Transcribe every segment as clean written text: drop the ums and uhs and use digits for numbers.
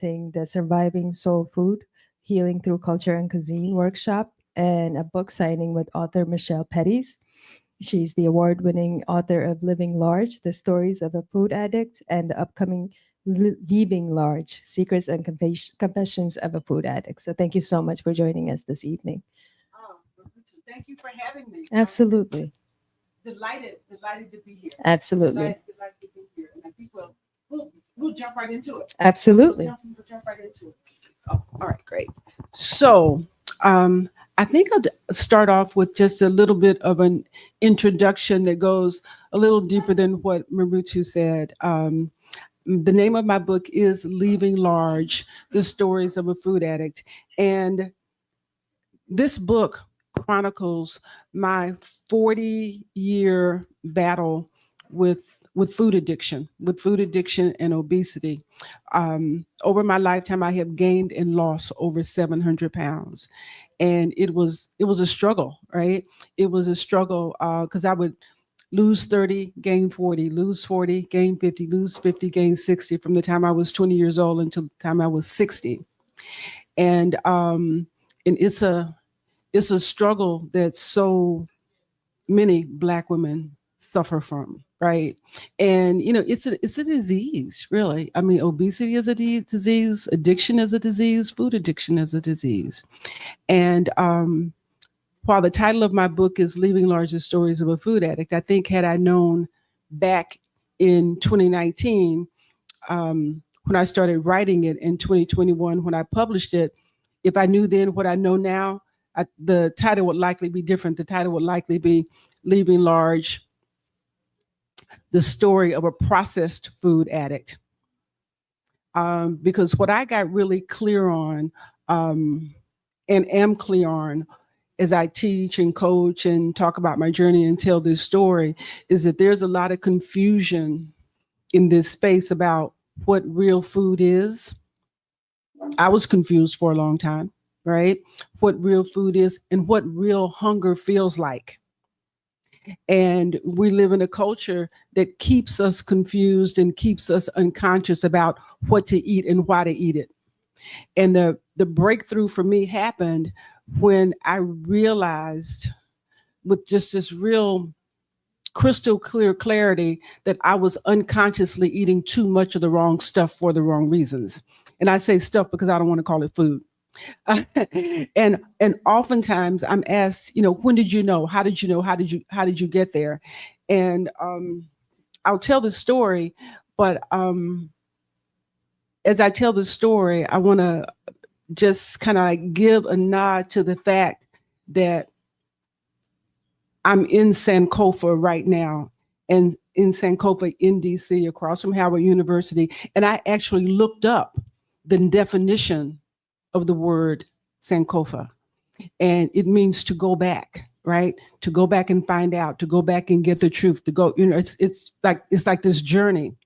conducting the Surviving Soul Food, Healing Through Culture and Cuisine workshop and a book signing with author Michelle Petties. She's the award winning author of Living Large, The Stories of a Food Addict, and the upcoming Leaving Large, Secrets and Confessions of a Food Addict. So thank you so much for joining us this evening. Oh, thank you for having me. Absolutely. Delighted to be here. Absolutely. Delighted to be here. And I think we'll jump right into it. Absolutely. We'll jump right into it. Oh, all right, great. So I think I'll start off with just a little bit of an introduction that goes a little deeper than what Marutu said. The name of my book is Leaving Large, The Stories of a Food Addict. And this book chronicles my 40-year battle with food addiction and obesity. Over my lifetime, I have gained and lost over 700 pounds. And it was a struggle, right? It was a struggle because I would lose 30, gain 40, lose 40, gain 50, lose 50, gain 60 from the time I was 20 years old until the time I was 60. And it's a struggle that so many Black women suffer from, right? And it's a disease, really. I mean, obesity is a disease, addiction is a disease, food addiction is a disease. And while the title of my book is Leaving Large: The Stories of a Food Addict, I think had I known back in 2019, when I started writing it in 2021, when I published it, if I knew then what I know now, the title would likely be different. The title would likely be Leaving Large: The Story of a Processed Food Addict. Because what I got really clear on and am clear on as I teach and coach and talk about my journey and tell this story is that there's a lot of confusion in this space about what real food is. I was confused for a long time, right? What real food is and what real hunger feels like. And we live in a culture that keeps us confused and keeps us unconscious about what to eat and why to eat it. And the breakthrough for me happened when I realized with just this real crystal clear clarity that I was unconsciously eating too much of the wrong stuff for the wrong reasons. And I say stuff because I don't want to call it food. and oftentimes I'm asked, when did you know? How did you know? How did you get there? And I'll tell the story, but as I tell the story, I want to just kind of give a nod to the fact that I'm in Sankofa right now, and in Sankofa in DC, across from Howard University. And I actually looked up the definition of the word Sankofa. And it means to go back, right? To go back and find out, to go back and get the truth, to go, it's like this journey.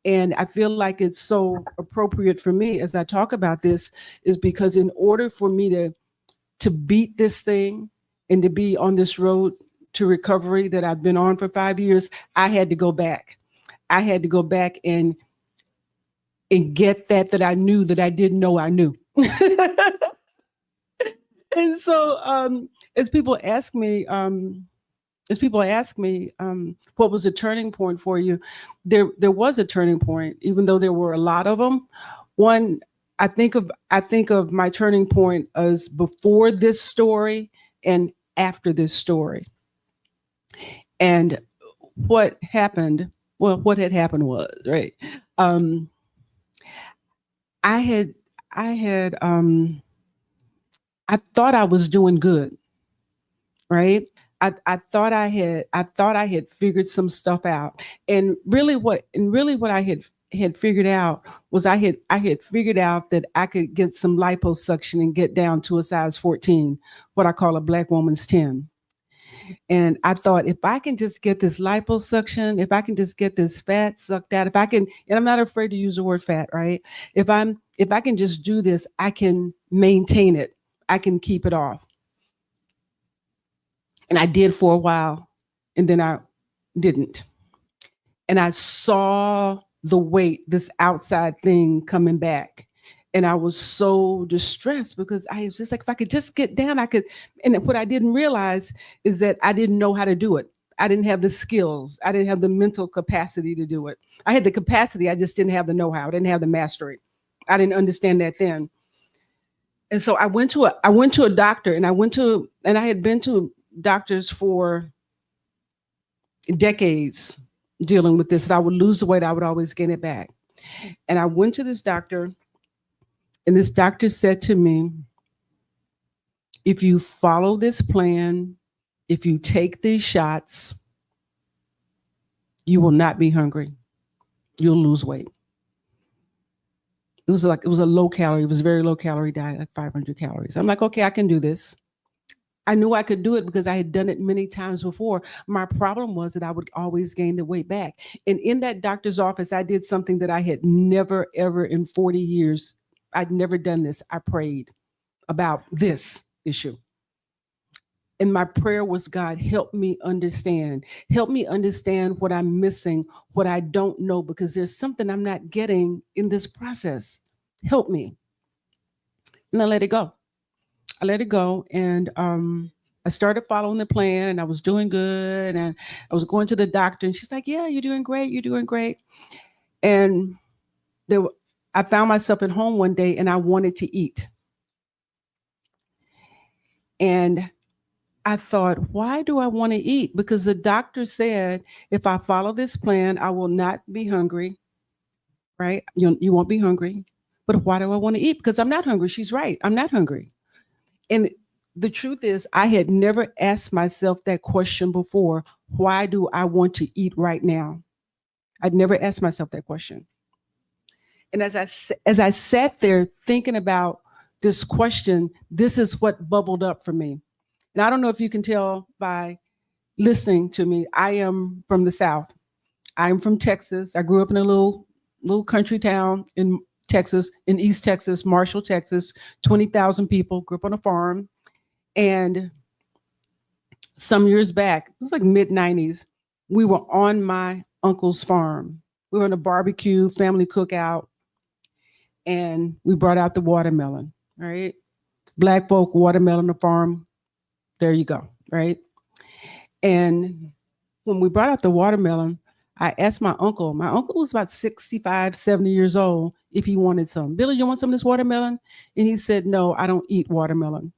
And I feel like it's so appropriate for me as I talk about this is because in order for me to beat this thing and to be on this road to recovery that I've been on for 5 years, I had to go back. I had to go back and get that I knew that I didn't know I knew. And so as people ask me, what was a turning point for you? There was a turning point, even though there were a lot of them. One, I think of my turning point as before this story and after this story. And what happened? Well, what had happened was, right. I thought I was doing good, right? I thought I had figured some stuff out. And really what I had figured out was I had figured out that I could get some liposuction and get down to a size 14, what I call a Black woman's 10. And I thought, if I can just get this liposuction, if I can just get this fat sucked out, if I can, and I'm not afraid to use the word fat, right? If I can just do this, I can maintain it. I can keep it off. And I did for a while, and then I didn't. And I saw the weight, this outside thing coming back. And I was so distressed because I was just like, if I could just get down, I could. And what I didn't realize is that I didn't know how to do it. I didn't have the skills. I didn't have the mental capacity to do it. I had the capacity. I just didn't have the know-how. I didn't have the mastery. I didn't understand that then. And so I went to a doctor, and I had been to doctors for decades dealing with this. That I would lose the weight, I would always gain it back. And I went to this doctor, and this doctor said to me, if you follow this plan, if you take these shots, you will not be hungry. You'll lose weight. It was a low calorie, it was a very low calorie diet, like 500 calories. I'm like, okay, I can do this. I knew I could do it because I had done it many times before. My problem was that I would always gain the weight back. And in that doctor's office, I did something that I had never, ever in 40 years, I'd never done this. I prayed about this issue. And my prayer was, God, help me understand. Help me understand what I'm missing, what I don't know, because there's something I'm not getting in this process. Help me. And I let it go. I let it go. And I started following the plan, and I was doing good. And I was going to the doctor, and she's like, yeah, you're doing great. You're doing great. And there, I found myself at home one day, and I wanted to eat. And I thought, why do I want to eat? Because the doctor said, if I follow this plan, I will not be hungry, right? You won't be hungry. But why do I want to eat? Because I'm not hungry. She's right. I'm not hungry. And the truth is, I had never asked myself that question before. Why do I want to eat right now? I'd never asked myself that question. And as I sat there thinking about this question, this is what bubbled up for me. And I don't know if you can tell by listening to me. I am from the South. I'm from Texas. I grew up in a little country town in Texas, in East Texas, Marshall, Texas, 20,000 people, grew up on a farm. And some years back, it was like mid 90s, we were on my uncle's farm. We were in a barbecue, family cookout, and we brought out the watermelon, right? Black folk, watermelon, the farm. There you go, right? And when we brought out the watermelon, I asked my uncle was about 65, 70 years old, if he wanted some. Billy, you want some of this watermelon? And he said, no, I don't eat watermelon.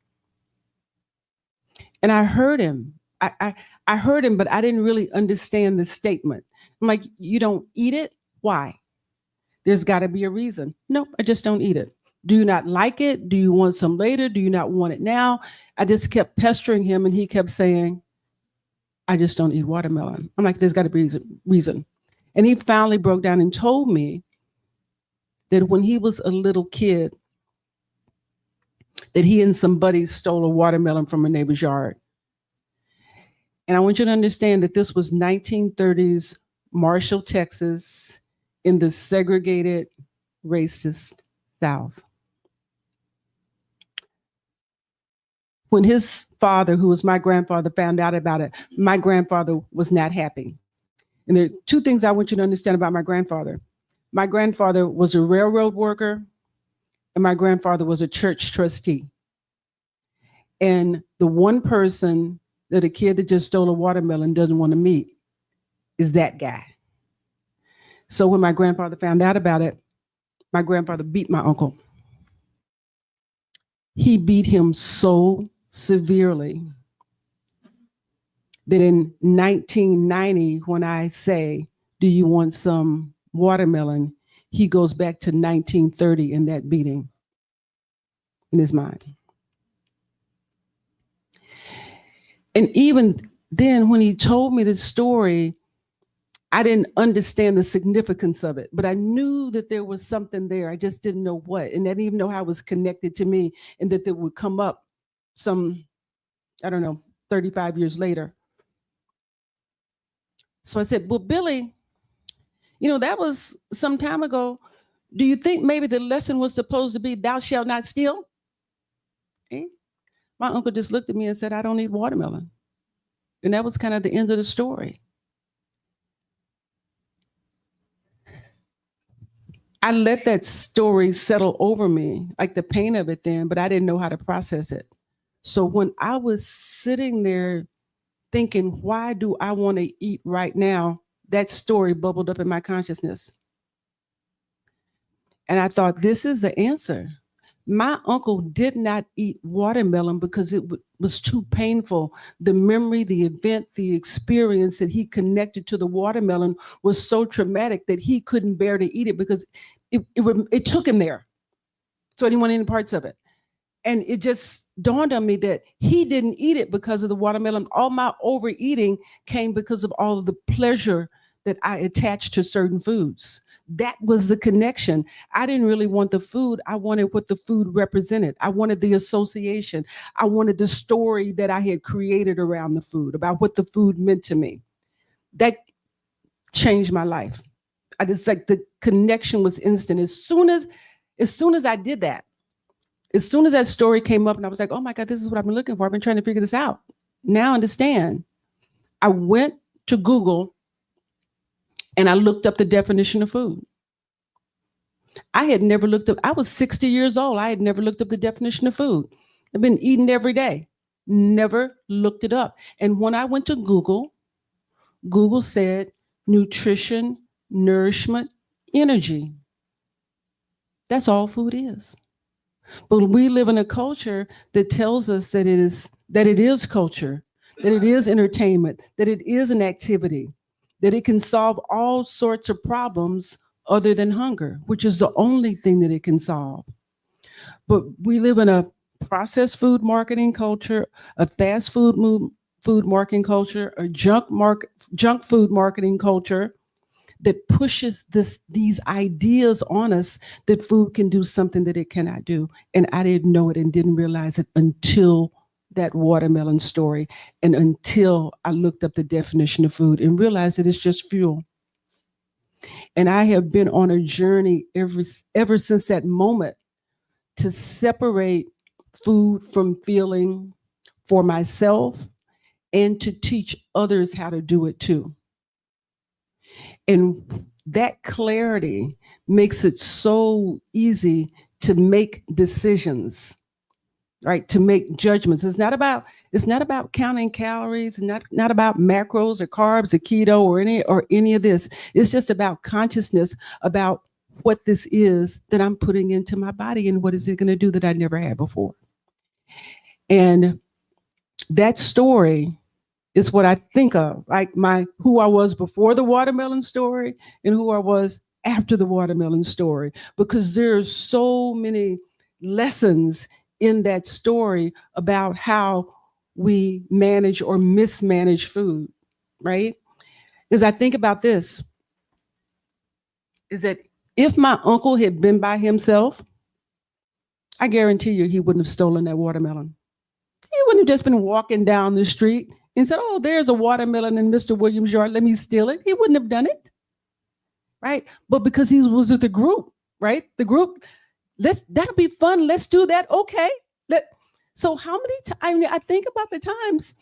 And I heard him. I heard him, but I didn't really understand the statement. I'm like, you don't eat it? Why? There's got to be a reason. Nope, I just don't eat it. Do you not like it? Do you want some later? Do you not want it now? I just kept pestering him, and he kept saying, I just don't eat watermelon. I'm like, there's got to be a reason. And he finally broke down and told me that when he was a little kid, that he and some buddies stole a watermelon from a neighbor's yard. And I want you to understand that this was 1930s Marshall, Texas, in the segregated, racist South. When his father, who was my grandfather, found out about it, my grandfather was not happy. And there are two things I want you to understand about my grandfather. My grandfather was a railroad worker, and my grandfather was a church trustee. And the one person that a kid that just stole a watermelon doesn't want to meet is that guy. So when my grandfather found out about it, my grandfather beat my uncle. He beat him so severely that in 1990, when I say, do you want some watermelon? He goes back to 1930 in that beating in his mind. And even then, when he told me the story, I didn't understand the significance of it, but I knew that there was something there. I just didn't know what. And I didn't even know how it was connected to me, and that it would come up some, I don't know, 35 years later. So I said, well, Billy, that was some time ago. Do you think maybe the lesson was supposed to be, thou shalt not steal? Okay. My uncle just looked at me and said, I don't eat watermelon. And that was kind of the end of the story. I let that story settle over me, like the pain of it then, but I didn't know how to process it. So when I was sitting there thinking, why do I want to eat right now? That story bubbled up in my consciousness. And I thought, this is the answer. My uncle did not eat watermelon because it was too painful. The memory, the event, the experience that he connected to the watermelon was so traumatic that he couldn't bear to eat it because it took him there. So he didn't want any parts of it. And it just dawned on me that he didn't eat it because of the watermelon. All my overeating came because of all of the pleasure that I attached to certain foods. That was the connection. I didn't really want the food. I wanted what the food represented. I wanted the association. I wanted the story that I had created around the food, about what the food meant to me. That changed my life. I just like the connection was instant. As soon as I did that, as soon as that story came up and I was like, oh my God, this is what I've been looking for. I've been trying to figure this out. Now I understand. I went to Google and I looked up the definition of food. I had never looked up, I was 60 years old. I had never looked up the definition of food. I've been eating every day, never looked it up. And when I went to Google, Google said nutrition, nourishment, energy. That's all food is. But we live in a culture that tells us that it is culture, that it is entertainment, that it is an activity, that it can solve all sorts of problems other than hunger, which is the only thing that it can solve. But we live in a processed food marketing culture, a fast food marketing culture, a junk food marketing culture that pushes these ideas on us that food can do something that it cannot do. And I didn't know it and didn't realize it until that watermelon story and until I looked up the definition of food and realized that it's just fuel. And I have been on a journey ever since that moment to separate food from feeling for myself and to teach others how to do it too. And that clarity makes it so easy to make decisions, right? To make judgments. It's not about counting calories, not about macros or carbs or keto or any of this. It's just about consciousness about what this is that I'm putting into my body and what is it going to do that I never had before. And that story is what I think of, like my who I was before the watermelon story and who I was after the watermelon story, because there's so many lessons in that story about how we manage or mismanage food, right? As I think about this, is that if my uncle had been by himself, I guarantee you he wouldn't have stolen that watermelon. He wouldn't have just been walking down the street and said, oh, there's a watermelon in Mr. Williams' yard. Let me steal it. He wouldn't have done it. Right. But because he was with the group, right? The group, that'll be fun. Let's do that. Okay. So how many times, I think about the times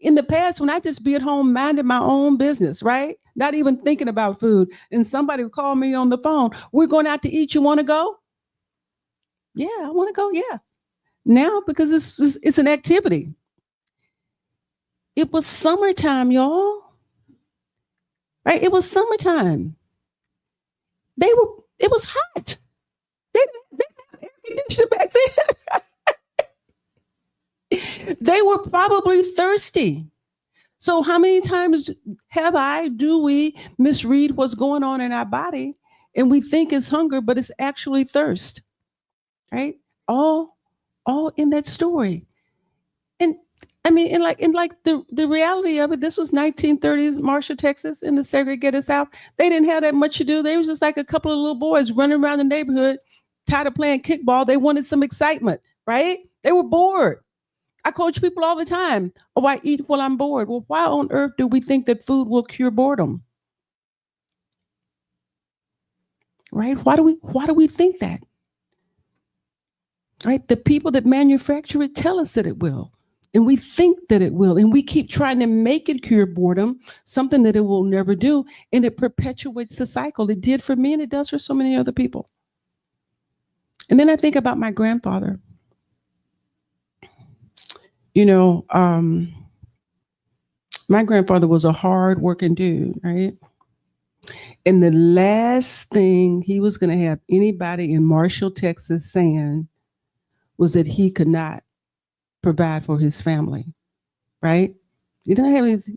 in the past, when I just be at home minding my own business, right? Not even thinking about food. And somebody would call me on the phone. We're going out to eat. You want to go? Yeah, I want to go. Yeah. Now, because it's an activity. It was summertime, y'all. Right? It was summertime. It was hot. They didn't have air conditioning back then. They were probably thirsty. So how many times do we misread what's going on in our body and we think it's hunger, but it's actually thirst, right? All in that story. And I mean, and like the reality of it, this was 1930s Marshall, Texas, in the segregated South. They didn't have that much to do. They was just like a couple of little boys running around the neighborhood, tired of playing kickball. They wanted some excitement, right? They were bored. I coach people all the time. Oh, I eat while I'm bored. Well, why on earth do we think that food will cure boredom? Right? Why do we think that? Right? The people that manufacture it tell us that it will. And we think that it will. And we keep trying to make it cure boredom, something that it will never do. And it perpetuates the cycle. It did for me and it does for so many other people. And then I think about my grandfather. You know, my grandfather was a hard working dude, right? And the last thing he was going to have anybody in Marshall, Texas saying was that he could not provide for his family, right? You don't have his,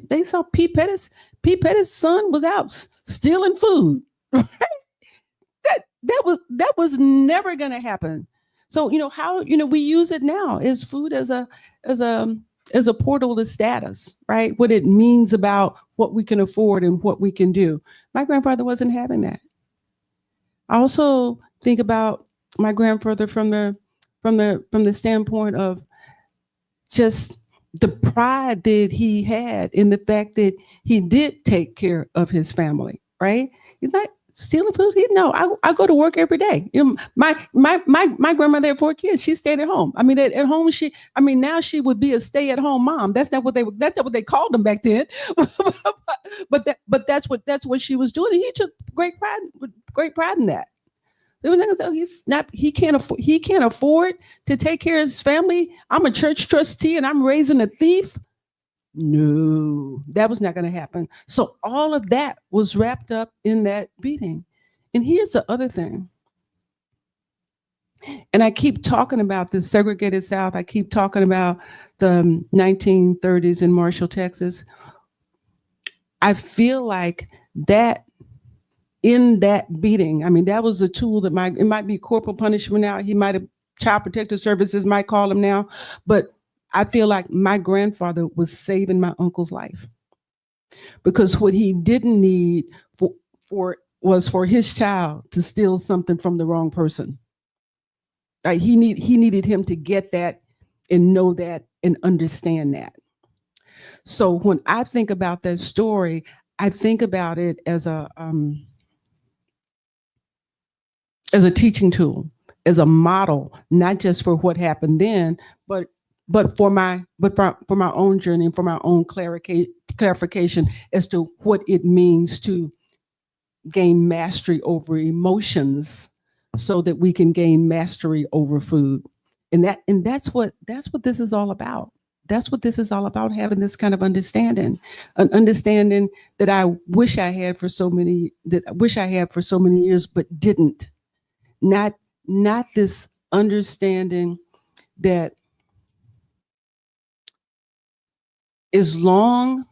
they saw Pete Pettis. Pete Pettis' son was out stealing food. That was never going to happen. So how we use it now is food as a as a portal to status, right? What it means about what we can afford and what we can do. My grandfather wasn't having that. I also think about my grandfather from the standpoint of just the pride that he had in the fact that he did take care of his family, right? He's not stealing food. No, I go to work every day. My grandmother had 4 kids. She stayed at home. I mean, at home now she would be a stay-at-home mom. That's not what they called them back then. but that's what she was doing. And he took great pride in that. There was nothing. So he can't afford to take care of his family. I'm a church trustee and I'm raising a thief. No, that was not going to happen. So all of that was wrapped up in that beating. And here's the other thing. And I keep talking about the segregated South. I keep talking about the 1930s in Marshall, Texas. I feel like that in that beating, I mean, that was a tool that it might be corporal punishment now. He might have Child Protective Services might call him now, but I feel like my grandfather was saving my uncle's life because what he didn't need was for his child to steal something from the wrong person. Right? He needed him to get that and know that and understand that. So when I think about that story, I think about it as a teaching tool, as a model, not just for what happened then, but for my own journey and for my own clarification as to what it means to gain mastery over emotions so that we can gain mastery over food. And that's what this is all about. That's what this is all about, having this kind of understanding, an understanding that I wish I had for so many years, but didn't. Not this understanding that as long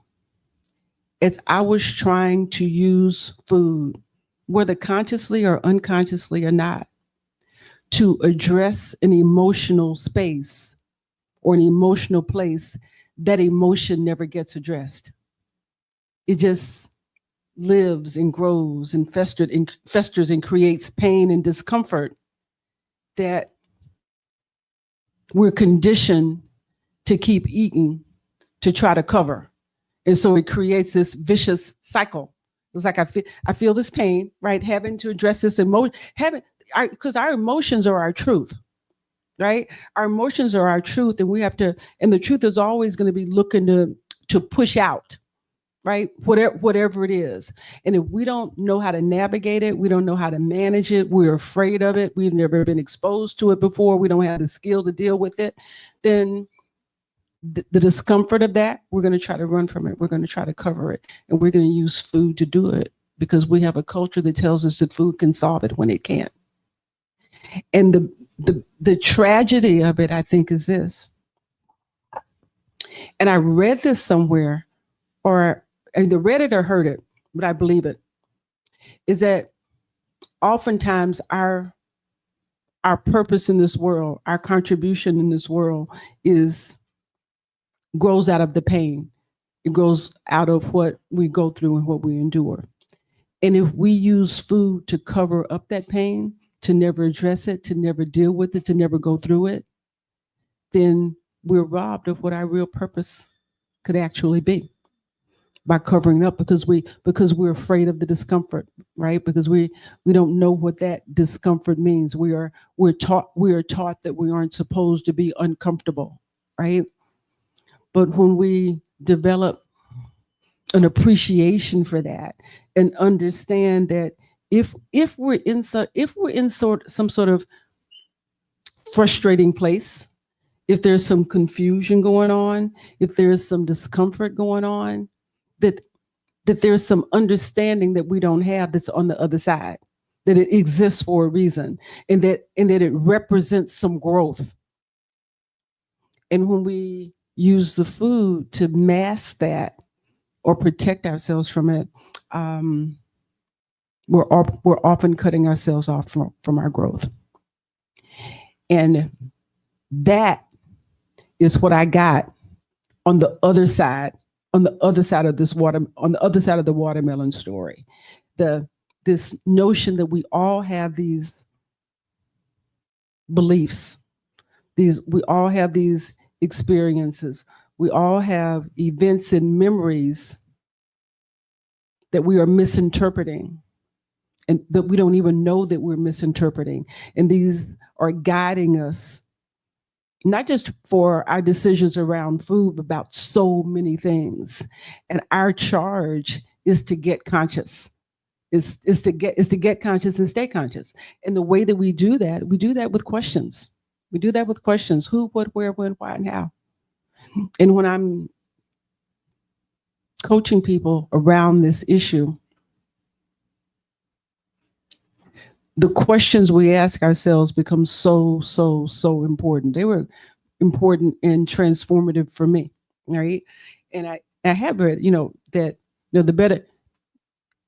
as I was trying to use food, whether consciously or unconsciously or not, to address an emotional space or an emotional place, that emotion never gets addressed. It just lives and grows and festers and creates pain and discomfort that we're conditioned to keep eating to try to cover. And so it creates this vicious cycle. It's like I feel this pain, right? Having to address this emotion, because our emotions are our truth, right? Our emotions are our truth, and and the truth is always going to be looking to push out, right? Whatever it is. And if we don't know how to navigate it, we don't know how to manage it, we're afraid of it, we've never been exposed to it before, we don't have the skill to deal with it, then the discomfort of that, we're going to try to run from it. We're going to try to cover it. And we're going to use food to do it because we have a culture that tells us that food can solve it when it can't. And the tragedy of it, I think, is this. And I read this somewhere, or either read it or heard it, but I believe it, is that oftentimes our purpose in this world, our contribution in this world grows out of the pain. It grows out of what we go through and what we endure. And if we use food to cover up that pain, to never address it, to never deal with it, to never go through it, then we're robbed of what our real purpose could actually be by covering up because we're afraid of the discomfort, right? Because we don't know what that discomfort means. We're taught that we aren't supposed to be uncomfortable, right? But when we develop an appreciation for that and understand that if we're in some sort of frustrating place, if there's some confusion going on, if there's some discomfort going on, that there's some understanding that we don't have that's on the other side, that it exists for a reason, and that it represents some growth. And when we use the food to mask that or protect ourselves from it, um, we're often cutting ourselves off from our growth. And that is what I got on the other side, on the other side of this water, on the other side of the watermelon story. The This notion that we all have these beliefs, we all have these experiences, we all have events and memories that we are misinterpreting and that we don't even know that we're misinterpreting. And these are guiding us, not just for our decisions around food, but about so many things. And our charge is to get conscious. Is to get conscious and stay conscious. And the way that we do that with questions. We do that with questions: who, what, where, when, why, and how. And when I'm coaching people around this issue, the questions we ask ourselves become so important. They were important and transformative for me, right? And I have read, that the better,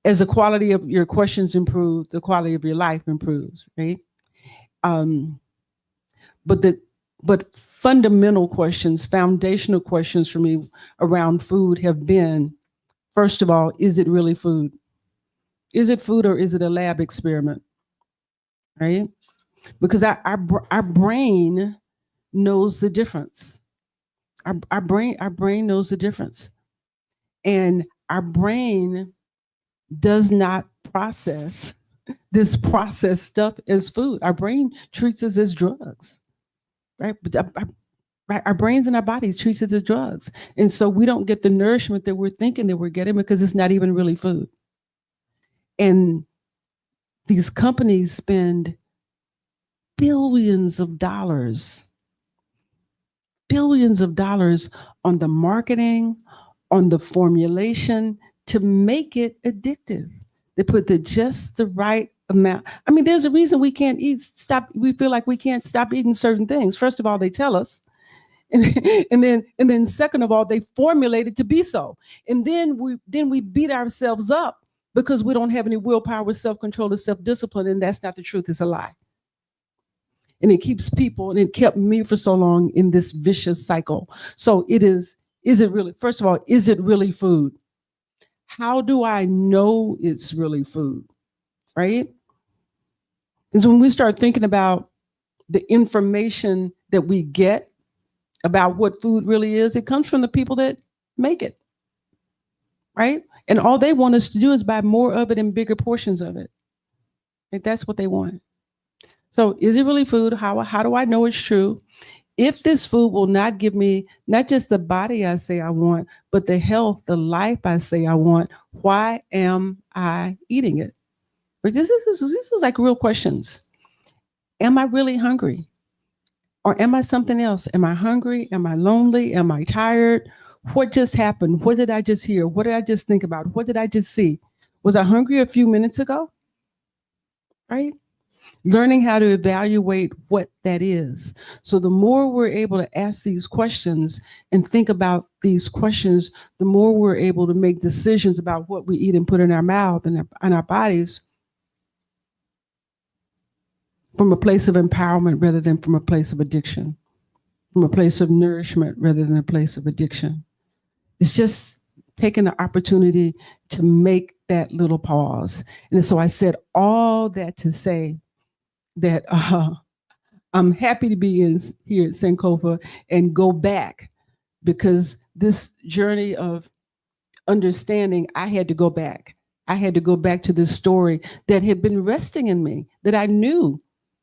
as the quality of your questions improve, the quality of your life improves, right? Um, but the but fundamental questions, foundational questions for me around food have been: first of all, is it really food? Is it food or is it a lab experiment? Right? Because our brain knows the difference. Our brain knows the difference, and our brain does not process this processed stuff as food. Our brain treats us as drugs, right? But our brains and our bodies treats it as drugs, and so we don't get the nourishment that we're thinking that we're getting because it's not even really food. And these companies spend billions of dollars, billions of dollars on the marketing, on the formulation to make it addictive. They put just the right amount. I mean, there's a reason we can't we feel like we can't stop eating certain things. First of all, they tell us. And then second of all, they formulate it to be so. And then we beat ourselves up because we don't have any willpower, self-control, or self-discipline. And that's not the truth. It's a lie. And it keeps people, and it kept me for so long in this vicious cycle. So is it really, first of all, is it really food? How do I know it's really food? Right? And so when we start thinking about the information that we get about what food really is, it comes from the people that make it. Right? And all they want us to do is buy more of it and bigger portions of it. And that's what they want. So is it really food? How do I know it's true? If this food will not give me not just the body I say I want, but the health, the life I say I want, why am I eating it? But this is like real questions. Am I really hungry? Or am I something else? Am I hungry? Am I lonely? Am I tired? What just happened? What did I just hear? What did I just think about? What did I just see? Was I hungry a few minutes ago? Right? Learning how to evaluate what that is. So the more we're able to ask these questions and think about these questions, the more we're able to make decisions about what we eat and put in our mouth and our bodies from a place of empowerment rather than from a place of addiction, from a place of nourishment rather than a place of addiction. It's just taking the opportunity to make that little pause. And so I said all that to say that I'm happy to be here at Sankofa and go back, because this journey of understanding, I had to go back. I had to go back to this story that had been resting in me, that I knew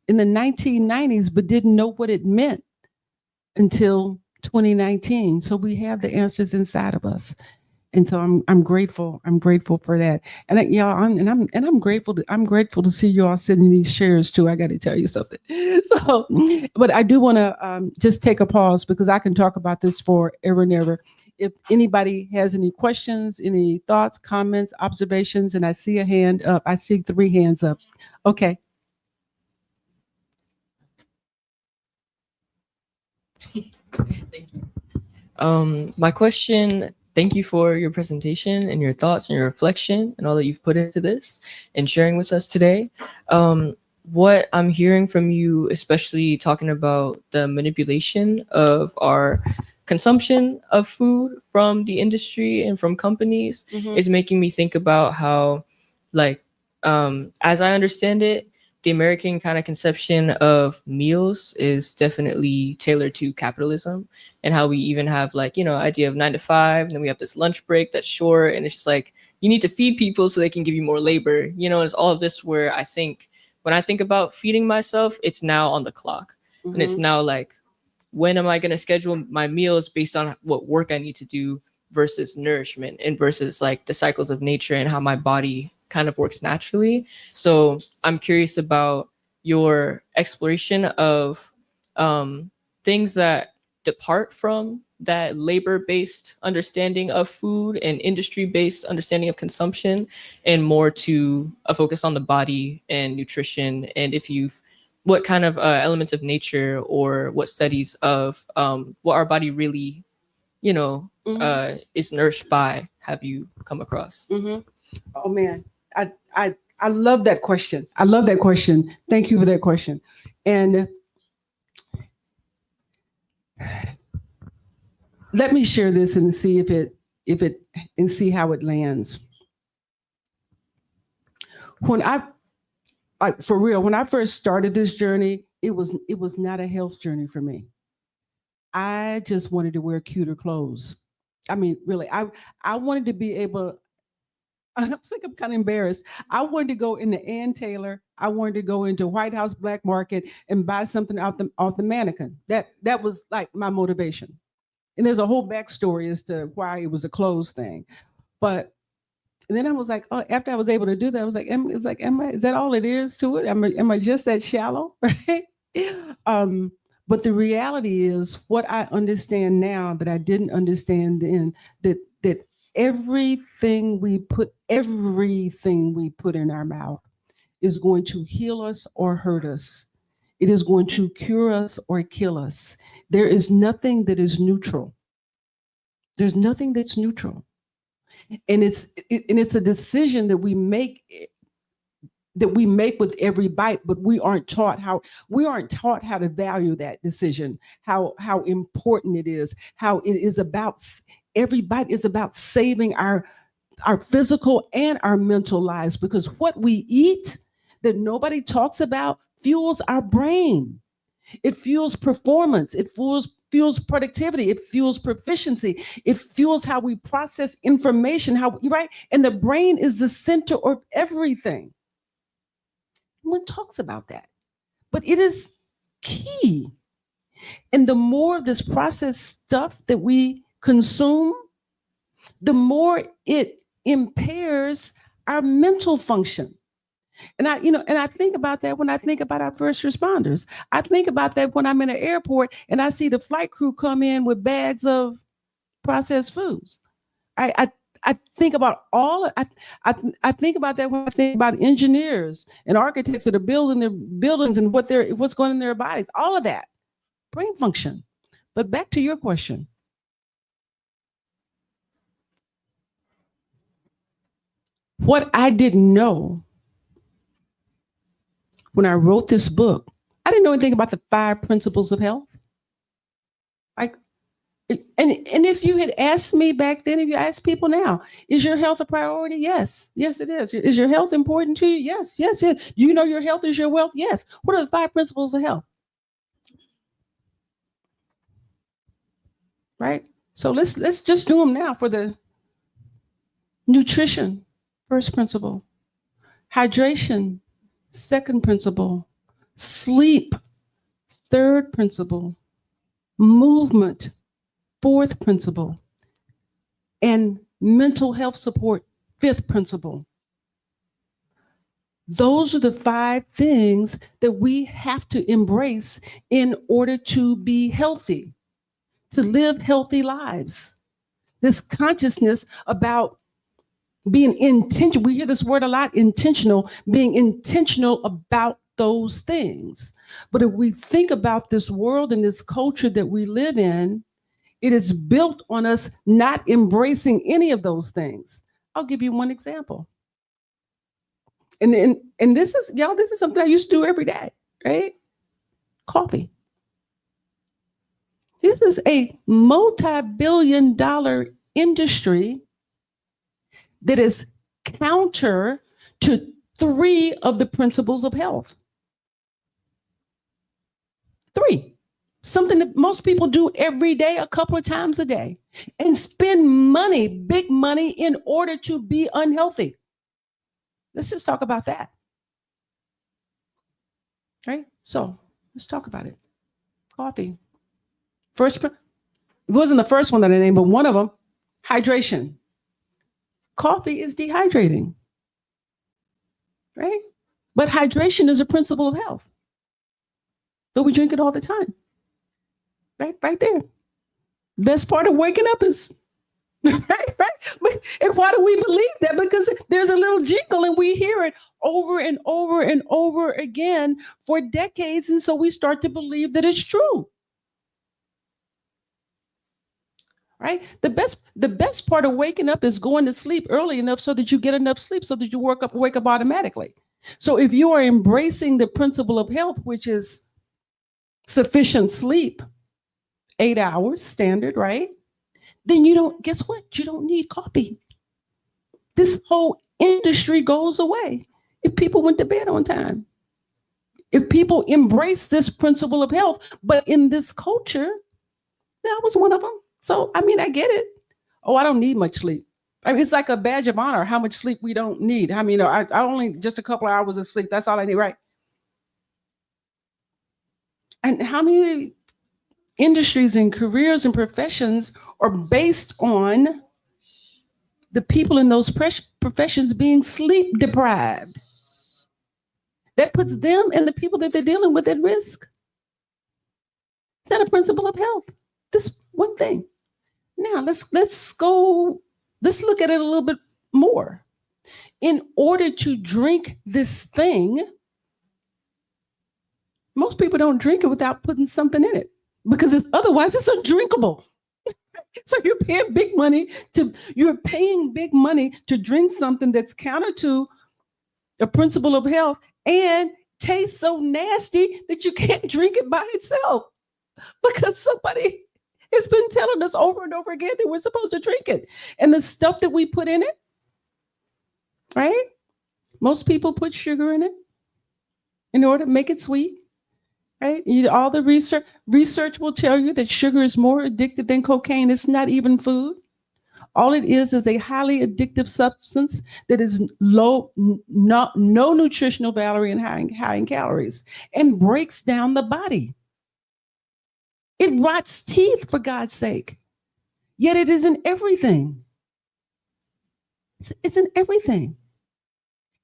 in the 1990s, but didn't know what it meant until 2019. So we have the answers inside of us. And so I'm grateful. I'm grateful for that. And y'all, I'm grateful. I'm grateful to see you all sitting in these chairs too. I got to tell you something. So, but I do want to just take a pause because I can talk about this forever and ever. If anybody has any questions, any thoughts, comments, observations, and I see a hand up. I see 3 hands up. Okay. Thank you. My question, thank you for your presentation and your thoughts and your reflection and all that you've put into this and sharing with us today. What I'm hearing from you, especially talking about the manipulation of our consumption of food from the industry and from companies, is making me think about how, like, as I understand it, the American kind of conception of meals is definitely tailored to capitalism, and how we even have, like, idea of 9 to 5, and then we have this lunch break that's short, and it's just like you need to feed people so they can give you more labor. And it's all of this where I think when I think about feeding myself, it's now on the clock, and it's now like, when am I going to schedule my meals based on what work I need to do versus nourishment and versus like the cycles of nature and how my body kind of works naturally. So I'm curious about your exploration of things that depart from that labor-based understanding of food and industry-based understanding of consumption, and more to a focus on the body and nutrition. And if you've what kind of elements of nature or what studies of what our body really, is nourished by, have you come across? Oh man, I love that question. I love that question. Thank you for that question. And let me share this and see if it and see how it lands. When I like for real, when I first started this journey, it was not a health journey for me. I just wanted to wear cuter clothes. I mean, really, I wanted to be able. I think I'm kind of embarrassed. I wanted to go into Ann Taylor. I wanted to go into White House Black Market and buy something off the mannequin. That was like my motivation. And there's a whole backstory as to why it was a clothes thing. But and then I was like, oh, after I was able to do that, I was like, is that all it is to it? Am I just that shallow? Right? Um, but the reality is what I understand now that I didn't understand then, that everything we put in our mouth is going to heal us or hurt us. It is going to cure us or kill us. There is nothing that is neutral. There's nothing that's neutral. And it's a decision that we make with every bite, but we aren't taught how to value that decision, how important it is, how it is about every bite is about saving our physical and our mental lives, because what we eat that nobody talks about fuels our brain. It fuels performance. It fuels productivity. It fuels proficiency. It fuels how we process information. Right? And the brain is the center of everything. No one talks about that, but it is key. And the more of this processed stuff that we consume, the more it impairs our mental function. And I think about that when I think about our first responders. I think about that when I'm in an airport and I see the flight crew come in with bags of processed foods. I think about I think about that when I think about engineers and architects that are building their buildings and what's going in their bodies. All of that brain function. But back to your question, what I didn't know when I wrote this book, I didn't know anything about the 5 principles of health. Like, and if you had asked me back then, if you ask people now, is your health a priority? Yes, it is. Is your health important to you? Yes. Do you know your health is your wealth? Yes. What are the 5 principles of health? Right. So let's just do them now for the nutrition. First principle, hydration. Second principle, sleep. Third principle, movement. fourth principle, and mental health support, fifth principle. Those are the 5 things that we have to embrace in order to be healthy, to live healthy lives. This consciousness about being intentional. We hear this word a lot, intentional, being intentional about those things. But if we think about this world and this culture that we live in, it is built on us not embracing any of those things. I'll give you one example. And this is, y'all, this is something I used to do every day, right? Coffee. This is a multi-billion-dollar industry that is counter to 3 of the principles of health. 3. Something that most people do every day, a couple of times a day, and spend money, big money, in order to be unhealthy. Let's just talk about that. Right? So let's talk about it. Coffee. First, it wasn't the first one that I named, but one of them, hydration. Coffee is dehydrating. Right? But hydration is a principle of health. But we drink it all the time. Right there. Best part of waking up is right. And why do we believe that? Because there's a little jingle and we hear it over and over and over again for decades. And so we start to believe that it's true. Right? The best part of waking up is going to sleep early enough so that you get enough sleep so that you wake up automatically. So if you are embracing the principle of health, which is sufficient sleep, 8 hours standard, right? Then guess what? You don't need coffee. This whole industry goes away if people went to bed on time. If people embrace this principle of health, but in this culture, that was one of them. So, I mean, I get it. Oh, I don't need much sleep. I mean, it's like a badge of honor, how much sleep we don't need. I mean, I only just a couple of hours of sleep. That's all I need, right? And how many industries and careers and professions are based on the people in those professions being sleep deprived? That puts them and the people that they're dealing with at risk. Is that a principle of health? This one thing. Now let's look at it a little bit more. In order to drink this thing, most people don't drink it without putting something in it because otherwise it's undrinkable. So you're paying big money to drink something that's counter to the principle of health and tastes so nasty that you can't drink it by itself because somebody has been telling us over and over again that we're supposed to drink it. And the stuff that we put in it, right? Most people put sugar in it in order to make it sweet. Right? All the research will tell you that sugar is more addictive than cocaine. It's not even food. All it is a highly addictive substance that is no nutritional value and high in calories and breaks down the body. It rots teeth, for God's sake. Yet it is in everything. It's in everything.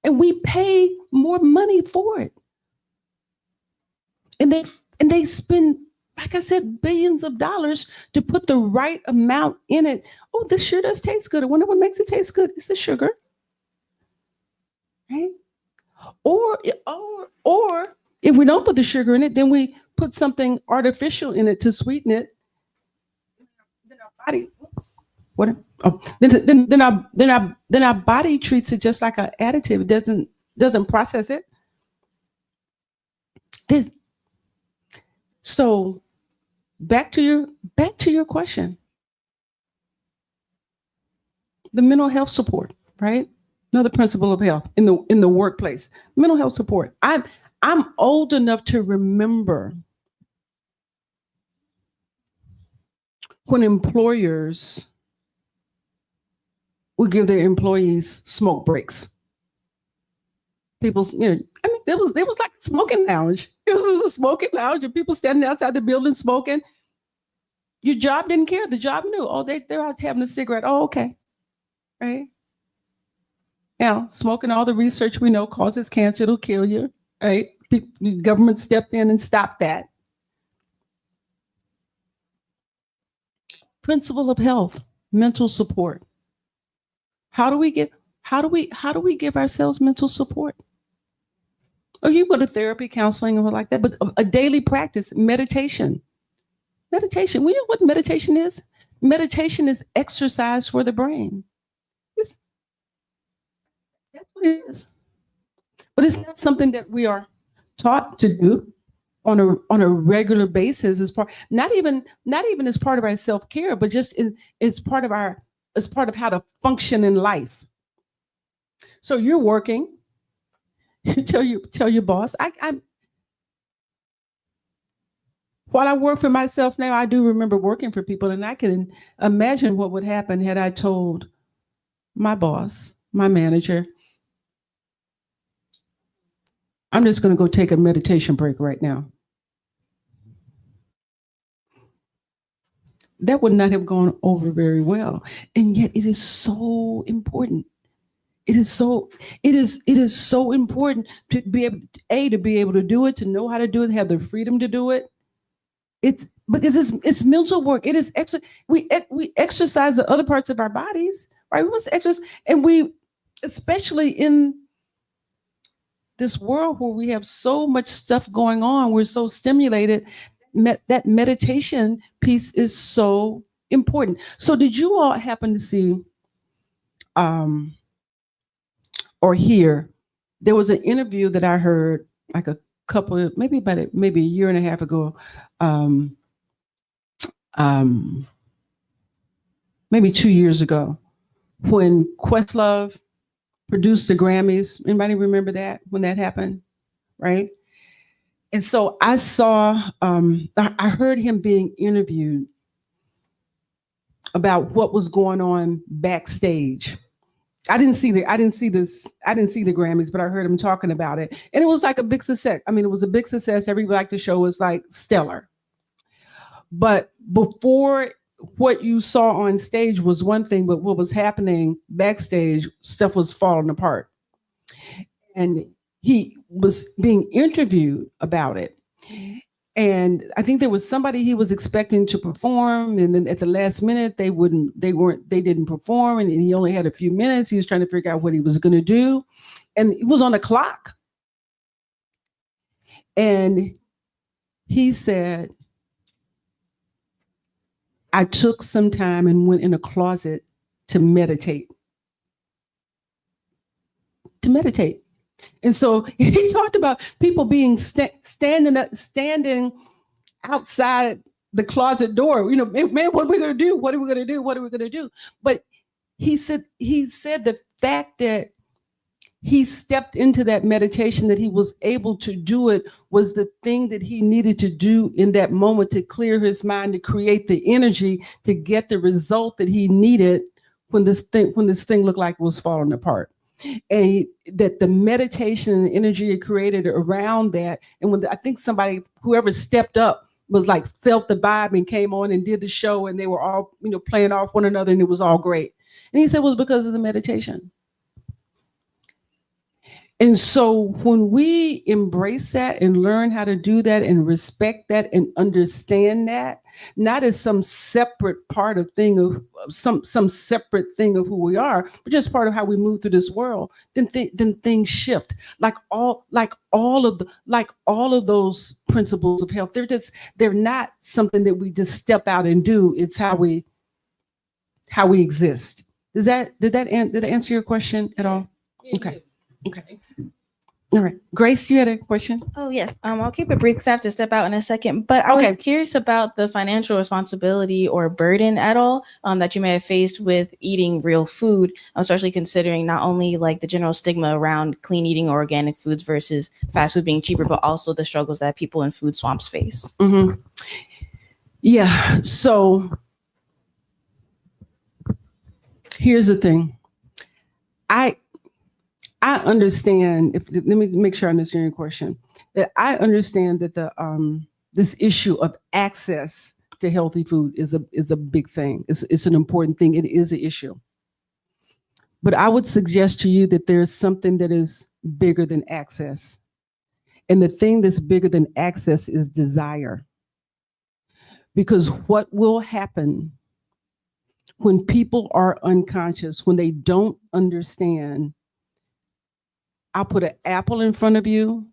And we pay more money for it. And they spend, like I said, billions of dollars to put the right amount in it. Oh, this sure does taste good. I wonder what makes it taste good. It's the sugar. Right? Or if we don't put the sugar in it, then we put something artificial in it to sweeten it. Then our body, what? Oh, then our body treats it just like an additive. It doesn't process it. So back to your question. The mental health support, right? Another principle of health in the workplace. Mental health support. I'm old enough to remember when employers would give their employees smoke breaks. People's, there was like a smoking lounge. It was a smoking lounge and people standing outside the building smoking. your job didn't care. The job knew. Oh, they're out having a cigarette. Oh, okay. Right. Now, smoking, all the research we know causes cancer. It'll kill you. Right. The government stepped in and stopped that. Principle of health, mental support. How do we give ourselves mental support? Or you go to therapy, counseling, or like that, but a daily practice, meditation. Meditation. We know what meditation is? Meditation is exercise for the brain. That's what it is. But it's not something that we are taught to do on a regular basis as part, not even as part of our self-care, but just it's part of how to function in life. So you're working, you tell your boss, while I work for myself now, I do remember working for people, and I can imagine what would happen had I told my boss, my manager, I'm just going to go take a meditation break right now. That would not have gone over very well. And yet it is so important. It is so important to be able to do it, to know how to do it, have the freedom to do it. It's because it's mental work. It is we exercise the other parts of our bodies, right? We must exercise, and we, especially in this world where we have so much stuff going on, we're so stimulated. That meditation piece is so important. So did you all happen to see or hear, there was an interview that I heard like maybe a year and a half ago, maybe 2 years ago, when Questlove produced the Grammys. Anybody remember that, when that happened, right? And so I saw, I heard him being interviewed about what was going on backstage. I didn't see the Grammys, but I heard him talking about it. And it was like a big success. I mean, it was a big success. Everybody liked the show. Was like stellar. But before, what you saw on stage was one thing, but what was happening backstage, stuff was falling apart. And he was being interviewed about it. And I think there was somebody he was expecting to perform, and then at the last minute they didn't perform, and he only had a few minutes. He was trying to figure out what he was going to do, and it was on the clock. And he said, I took some time and went in a closet to meditate. And so he talked about people being standing outside the closet door. You know, man, what are we going to do? What are we going to do? What are we going to do? But he said the fact that he stepped into that meditation, that he was able to do it, was the thing that he needed to do in that moment to clear his mind, to create the energy, to get the result that he needed when this thing looked like it was falling apart. And that the meditation and the energy it created around that. And when I think whoever stepped up was like, felt the vibe and came on and did the show, and they were all, playing off one another, and it was all great. And he said it was because of the meditation. And so when we embrace that and learn how to do that and respect that and understand that, not as some separate part of some separate thing of who we are, but just part of how we move through this world, then things shift. Like all of those principles of health, they're not something that we just step out and do. It's how we exist. Did that answer your question at all? Okay. All right. Grace, you had a question? Oh, yes. I'll keep it brief because I have to step out in a second. But I was curious about the financial responsibility or burden at all that you may have faced with eating real food, especially considering not only like the general stigma around clean eating or organic foods versus fast food being cheaper, but also the struggles that people in food swamps face. Mm-hmm. Yeah. So here's the thing. I understand, let me make sure I understand your question, that I understand that this issue of access to healthy food is a big thing. It's an important thing. It is an issue. But I would suggest to you that there's something that is bigger than access. And the thing that's bigger than access is desire. Because what will happen when people are unconscious, when they don't understand, I'll put an apple in front of you,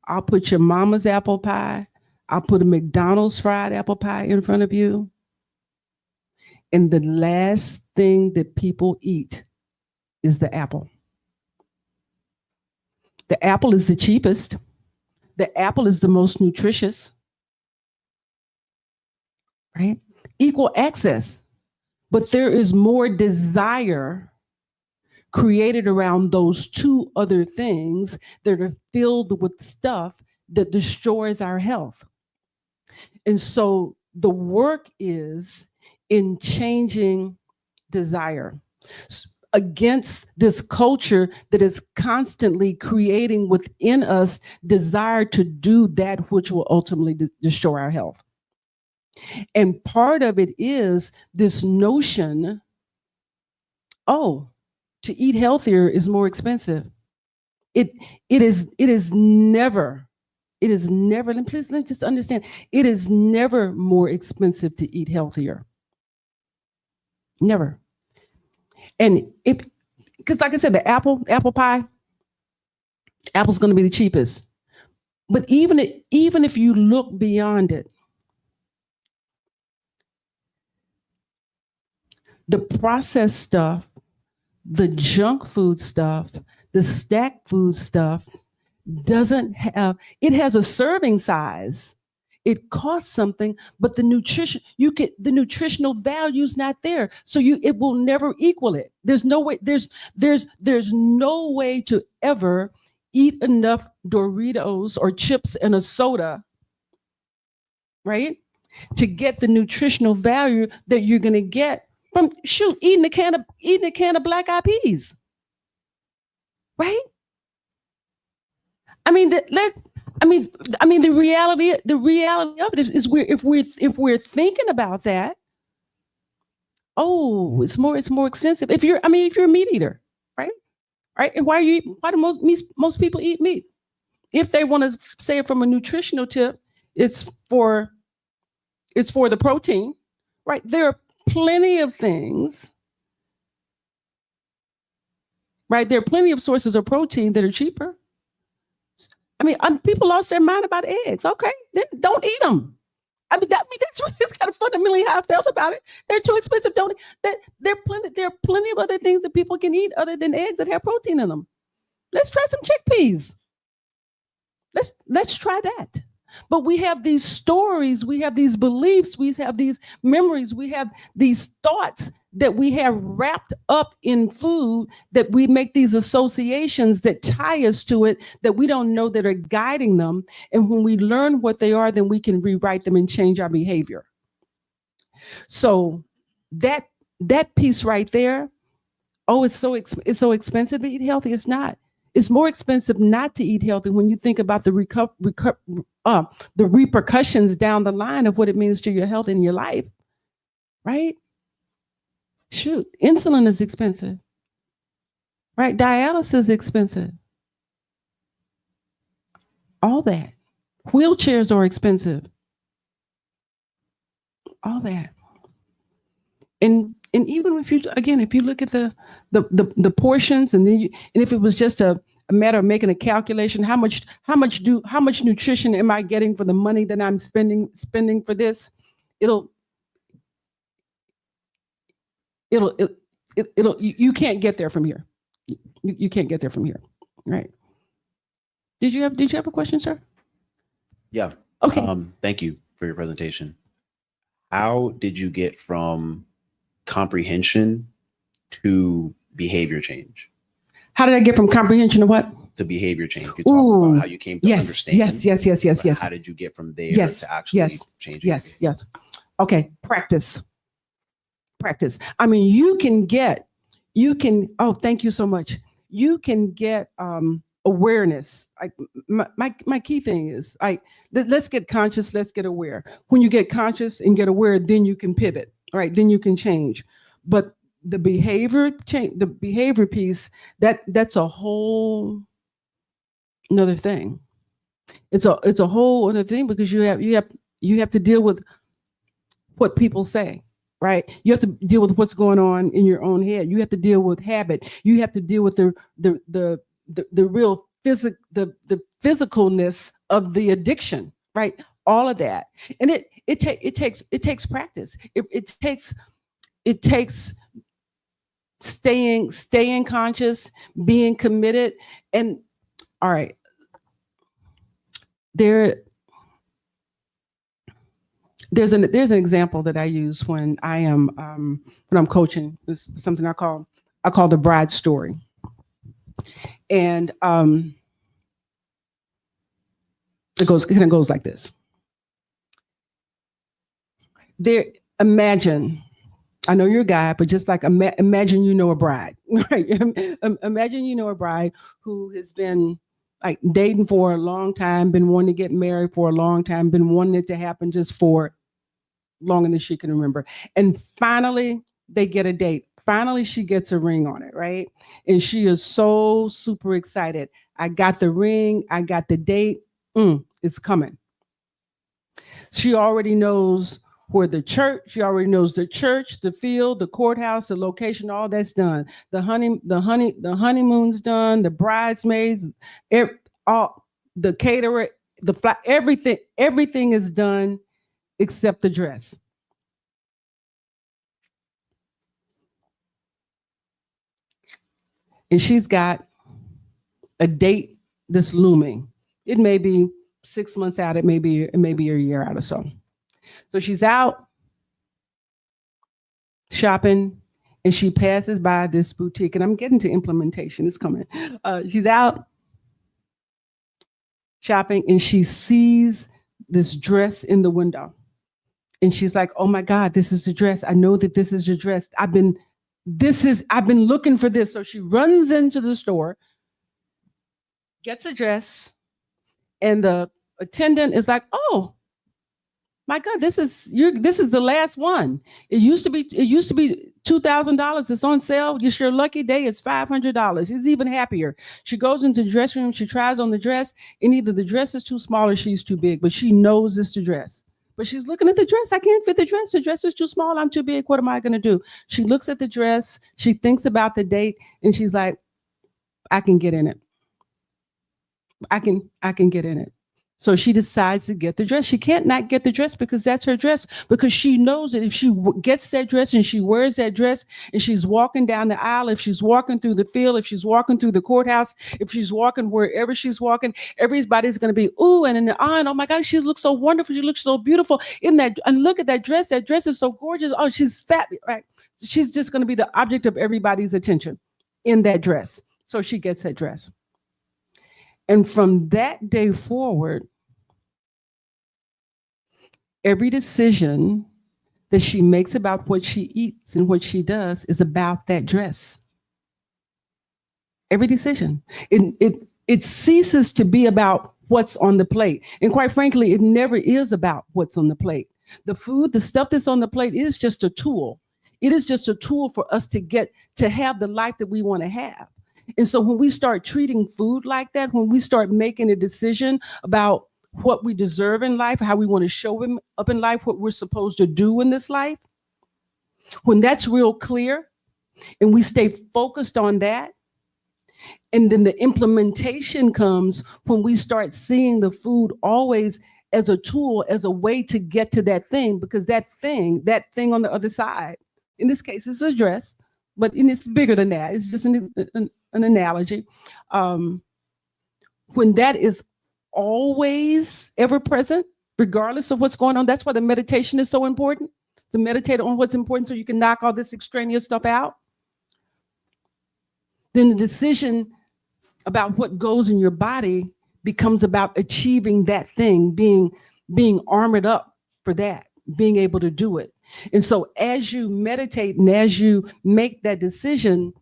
I'll put your mama's apple pie, I'll put a McDonald's fried apple pie in front of you. And the last thing that people eat is the apple. The apple is the cheapest. The apple is the most nutritious, right? Equal access. But there is more desire created around those two other things that are filled with stuff that destroys our health. And so the work is in changing desire against this culture that is constantly creating within us desire to do that which will ultimately destroy our health. And part of it is this notion, oh, to eat healthier is more expensive. It is never, and please let's just understand, it is never more expensive to eat healthier. Never. And because like I said, the apple pie, apple's going to be the cheapest. But even if you look beyond it, the processed stuff, the junk food stuff, the snack food stuff doesn't have, it has a serving size. It costs something, but the nutritional value is not there. So it will never equal it. There's no way, there's no way to ever eat enough Doritos or chips and a soda, right? To get the nutritional value that you're going to get from eating a can of black eyed peas, right? I mean, the reality of it is if we're thinking about that, oh, it's more expensive. If you're a meat eater, right? Right? And why do most people eat meat? If they want to say it from a nutritional tip, it's for the protein, right? There are plenty of things, right? There are plenty of sources of protein that are cheaper. People lost their mind about eggs. Okay, then don't eat them. That's really kind of fundamentally how I felt about it. They're too expensive. There are plenty of other things that people can eat other than eggs that have protein in them. Let's try some chickpeas. Let's try that. But we have these stories, we have these beliefs, we have these memories, we have these thoughts that we have wrapped up in food, that we make these associations that tie us to it, that we don't know that are guiding them. And when we learn what they are, then we can rewrite them and change our behavior. So that piece right there, oh, it's so expensive to eat healthy. It's not. It's more expensive not to eat healthy when you think about the repercussions down the line of what it means to your health and your life, right? Shoot, insulin is expensive, right? Dialysis is expensive. All that. Wheelchairs are expensive. All that. And even if you look at the portions, and if it was just a matter of making a calculation, how much nutrition am I getting for the money that I'm spending for this? You can't get there from here. You can't get there from here, right? Did you have a question, sir? Yeah. Okay. Thank you for your presentation. How did you get from comprehension to behavior change? How did I get from comprehension to what? To behavior change. You talked about how you came to understand. Yes. How did you get from there to actually change? Yes. Okay. Practice. I mean, you can, oh, thank you so much. You can get awareness. Like my key thing is like, let's get conscious, let's get aware. When you get conscious and get aware, then you can pivot, right? Then you can change. But the behavior change, the behavior piece, that's a whole another thing. It's a whole other thing, because you have to deal with what people say, right? You have to deal with what's going on in your own head. You have to deal with habit. You have to deal with the real the physicalness of the addiction, right? All of that, and it takes practice. It takes staying conscious, being committed, and all right. There's an example that I use when when I'm coaching. It's something I call the bride story, and it kind of goes like this. Imagine, I know you're a guy, but just like imagine you know a bride, right? Imagine you know a bride who has been like dating for a long time, been wanting to get married for a long time, been wanting it to happen just for longer than she can remember. And finally, they get a date. Finally, she gets a ring on it, right? And she is so super excited. I got the ring. I got the date. It's coming. She already knows where she already knows the church, the field, the courthouse, the location, all that's done. The honeymoon's done, the bridesmaids, all the caterer, everything is done except the dress. And she's got a date that's looming. It may be 6 months out, it may be a year out or so. So she's out shopping and she passes by this boutique, and I'm getting to implementation, it's coming. She's out shopping and she sees this dress in the window. And she's like, oh my God, this is the dress. I know that this is your dress. I've been looking for this. So she runs into the store, gets a dress, and the attendant is like, oh my God, this is the last one. It used to be $2,000. It's on sale. It's your lucky day. It's $500. She's even happier. She goes into the dressing room. She tries on the dress, and either the dress is too small or she's too big. But she knows it's the dress. But she's looking at the dress. I can't fit the dress. The dress is too small. I'm too big. What am I going to do? She looks at the dress. She thinks about the date, and she's like, I can get in it. I can get in it. So she decides to get the dress. She can't not get the dress because that's her dress, because she knows that if she gets that dress and she wears that dress and she's walking down the aisle, if she's walking through the field, if she's walking through the courthouse, if she's walking wherever she's walking, everybody's going to be, ooh, and in the eye, and oh my God, she looks so wonderful. She looks so beautiful in that. And look at that dress. That dress is so gorgeous. Oh, she's fat, right? She's just going to be the object of everybody's attention in that dress. So she gets that dress. And from that day forward, every decision that she makes about what she eats and what she does is about that dress. Every decision. It ceases to be about what's on the plate. And quite frankly, it never is about what's on the plate. The food, the stuff that's on the plate is just a tool. It is just a tool for us to have the life that we want to have. And so when we start treating food like that, when we start making a decision about what we deserve in life, how we want to show up in life, what we're supposed to do in this life, when that's real clear and we stay focused on that, and then the implementation comes when we start seeing the food always as a tool, as a way to get to that thing, because that thing on the other side, in this case, it's a dress, but it's bigger than that. It's just an analogy. When that is always ever present, regardless of what's going on, that's why the meditation is so important, to meditate on what's important so you can knock all this extraneous stuff out. Then the decision about what goes in your body becomes about achieving that thing, being armored up for that, being able to do it. And so as you meditate and as you make that decision,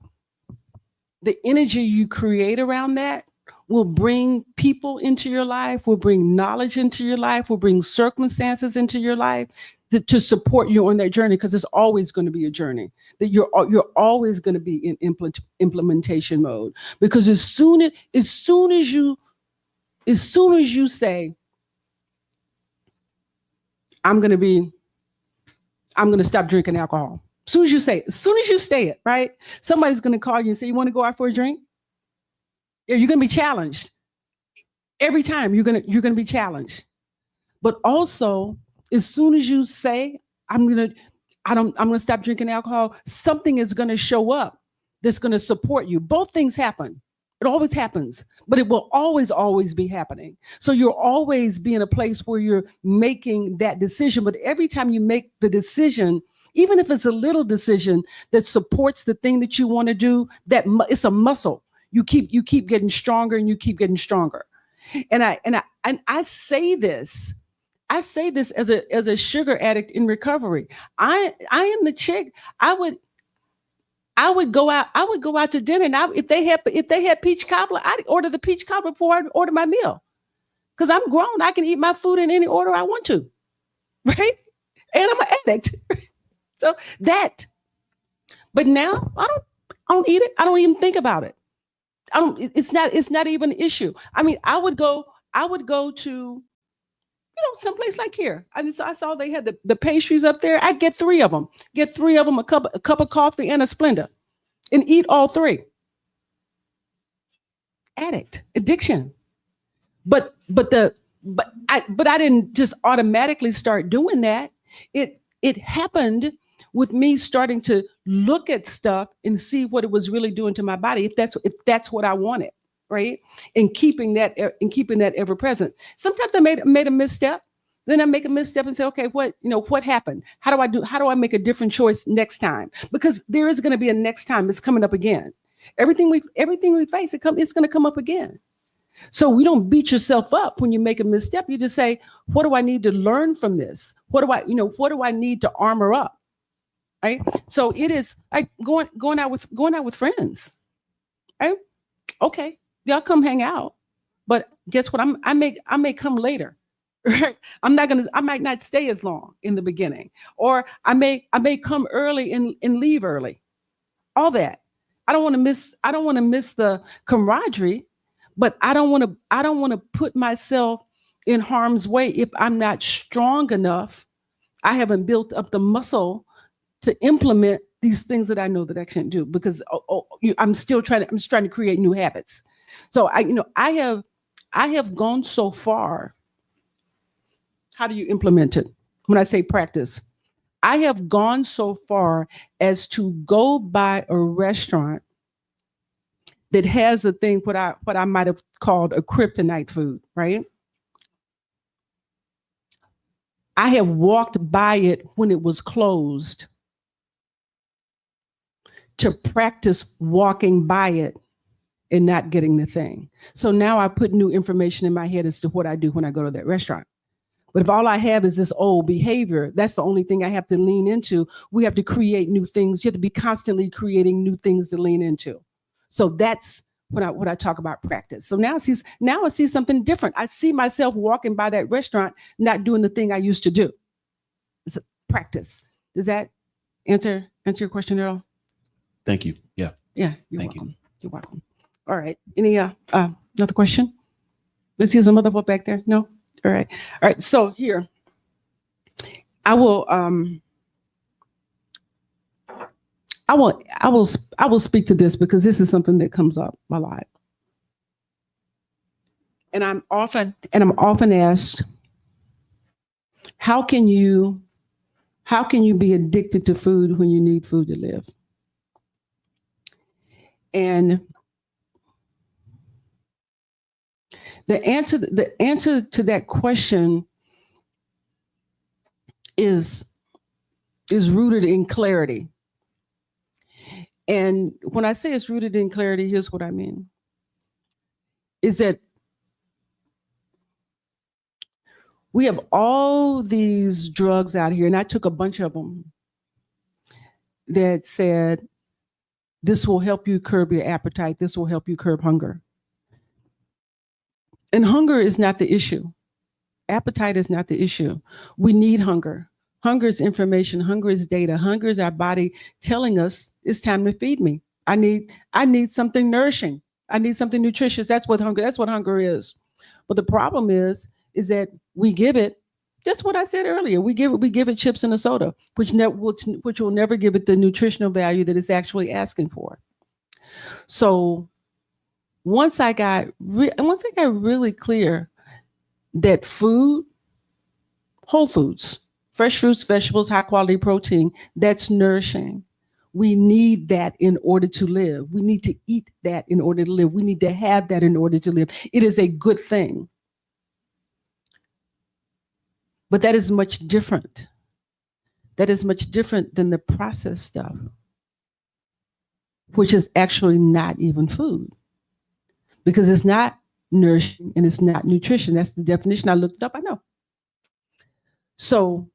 the energy you create around that will bring people into your life, will bring knowledge into your life, will bring circumstances into your life to support you on that journey, because it's always going to be a journey. That you're always going to be in implementation mode, because as soon as you say, I'm going to stop drinking alcohol. As soon as you say it, right? Somebody's going to call you and say, you want to go out for a drink? Yeah, you're going to be challenged. Every time you're going to be challenged. But also, as soon as you say, I'm going to stop drinking alcohol, something is going to show up that's going to support you. Both things happen. It always happens, but it will always be happening. So you'll always be in a place where you're making that decision. But every time you make the decision, even if it's a little decision that supports the thing that you want to do, it's a muscle. You keep getting stronger and you keep getting stronger. And I say this as a sugar addict in recovery. I am the chick. I would go out to dinner, and if they had peach cobbler, I'd order the peach cobbler before I order my meal. Because I'm grown. I can eat my food in any order I want to. Right? And I'm an addict. So that. But now I don't eat it. I don't even think about it. It's not even an issue. I mean, I would go to, someplace like here. I saw they had the pastries up there. I'd get three of them, a cup of coffee and a Splenda, and eat all three. Addiction. But I didn't just automatically start doing that. It happened with me starting to look at stuff and see what it was really doing to my body, if that's what I wanted, right? And keeping that ever present. Sometimes I made a misstep. Then I make a misstep and say, okay, what happened? How do I make a different choice next time? Because there is going to be a next time. It's coming up again. Everything we face, it's going to come up again. So we don't beat yourself up when you make a misstep. You just say, what do I need to learn from this? What do I need to armor up? Right? So it is like going out with friends. Right? Okay, y'all come hang out. But guess what? I may come later. Right? I might not stay as long in the beginning. Or I may come early and leave early. All that. I don't want to miss the camaraderie, but I don't want to put myself in harm's way if I'm not strong enough. I haven't built up the muscle to implement these things that I know that I can't do, because I'm trying to create new habits. So I have gone so far. How do you implement it? When I say practice, I have gone so far as to go by a restaurant that has a thing, what I might have called a kryptonite food, right? I have walked by it when it was closed to practice walking by it and not getting the thing. So now I put new information in my head as to what I do when I go to that restaurant. But if all I have is this old behavior, that's the only thing I have to lean into. We have to create new things. You have to be constantly creating new things to lean into. So that's when I talk about practice. So now I see something different. I see myself walking by that restaurant, not doing the thing I used to do. It's a practice. Does that answer your question at all? Thank you. Yeah. Yeah. Thank you. You're welcome. All right. Any another question? Let's see some other one back there. No. All right. All right. So here, I will speak to this because this is something that comes up a lot. And I'm often asked, how can you be addicted to food when you need food to live? And the answer to that question is rooted in clarity. And when I say it's rooted in clarity, here's what I mean. Is that we have all these drugs out here, and I took a bunch of them that said, this will help you curb your appetite. This will help you curb hunger. And hunger is not the issue. Appetite is not the issue. We need hunger. Hunger is information. Hunger is data. Hunger is our body telling us it's time to feed me. I need something nourishing. I need something nutritious. That's what hunger is. But the problem is that we give it just what I said earlier. We give it chips and a soda, which will never give it the nutritional value that it's actually asking for. So once I got really clear that food, whole foods, fresh fruits, vegetables, high quality protein, that's nourishing. We need that in order to live. We need to eat that in order to live. We need to have that in order to live. It is a good thing. But that is much different. That is much different than the processed stuff, which is actually not even food because it's not nourishing and it's not nutrition. That's the definition. I looked it up. I know. So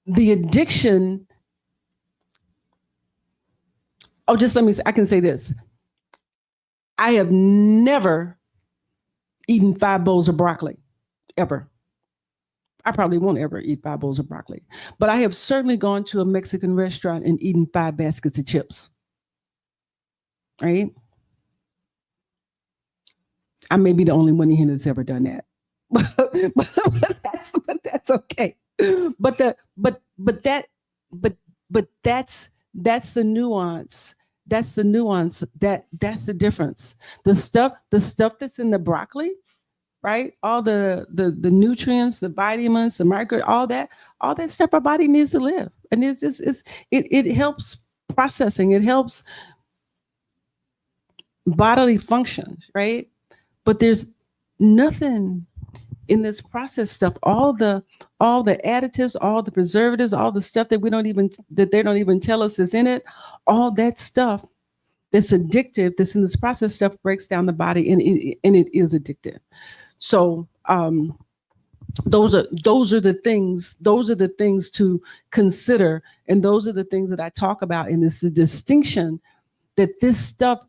the addiction, I can say this. I have never eaten 5 bowls of broccoli, ever. I probably won't ever eat 5 bowls of broccoli, but I have certainly gone to a Mexican restaurant and eaten 5 baskets of chips, right? I may be the only one in here that's ever done that, but that's okay. But that's the nuance. That's the nuance. That's the difference. The stuff that's in the broccoli, right? All the nutrients, the vitamins, the micro, all that stuff our body needs to live, and it helps processing. It helps bodily functions, right? But there's nothing in this processed stuff, all the additives, all the preservatives, all the stuff that they don't even tell us is in it, all that stuff that's addictive, that's in this processed stuff breaks down the body and it is addictive. So those are the things to consider, and those are the things that I talk about. And it's the distinction that this stuff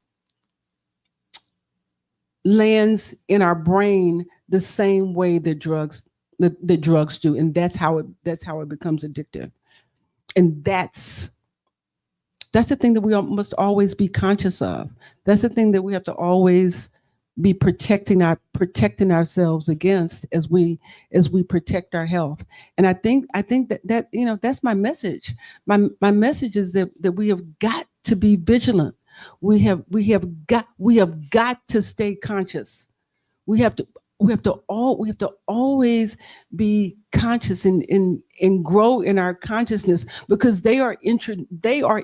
lands in our brain the same way that drugs do, and that's how it becomes addictive. And that's the thing that we must always be conscious of. That's the thing that we have to always be protecting ourselves against as we protect our health. And I think that that's my message. My message is that we have got to be vigilant. We have got to stay conscious. We have to always be conscious and grow in our consciousness, because they are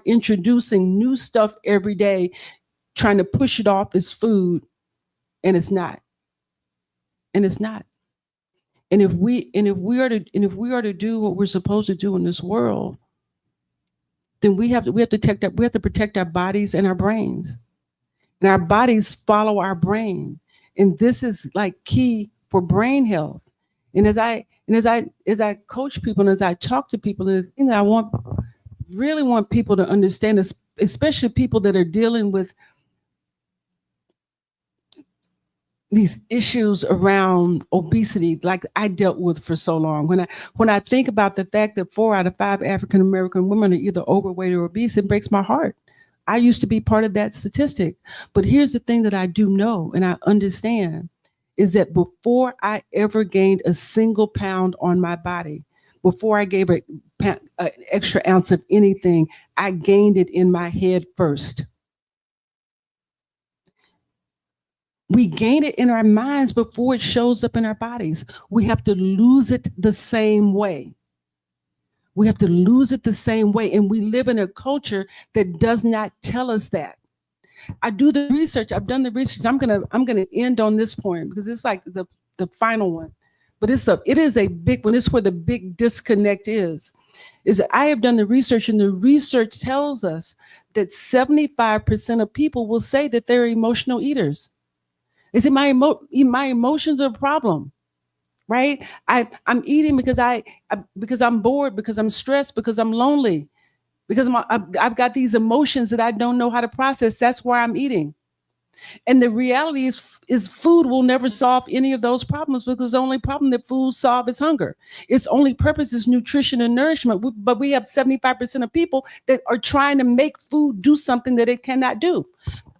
introducing new stuff every day, trying to push it off as food, and it's not. And if we are to do what we're supposed to do in this world, then we have to protect our bodies and our brains. And our bodies follow our brain. And this is like key for brain health. And as I coach people and as I talk to people, and the thing that I really want people to understand is, especially people that are dealing with these issues around obesity, like I dealt with for so long. When I think about the fact that 4 out of 5 African American women are either overweight or obese, it breaks my heart. I used to be part of that statistic. But here's the thing that I do know and I understand is that before I ever gained a single pound on my body, before I gave an extra ounce of anything, I gained it in my head first. We gain it in our minds before it shows up in our bodies. We have to lose it the same way. We have to lose it the same way. And we live in a culture that does not tell us that. I've done the research. I'm gonna end on this point because it's like the final one. But it is a big one. It's where the big disconnect is that I have done the research, and the research tells us that 75% of people will say that they're emotional eaters. They say my emotions are a problem, right? I'm eating because I'm bored, because I'm stressed, because I'm lonely, because I've got these emotions that I don't know how to process. That's why I'm eating. And the reality is food will never solve any of those problems, because the only problem that food solve is hunger. Its only purpose is nutrition and nourishment. But we have 75% of people that are trying to make food do something that it cannot do.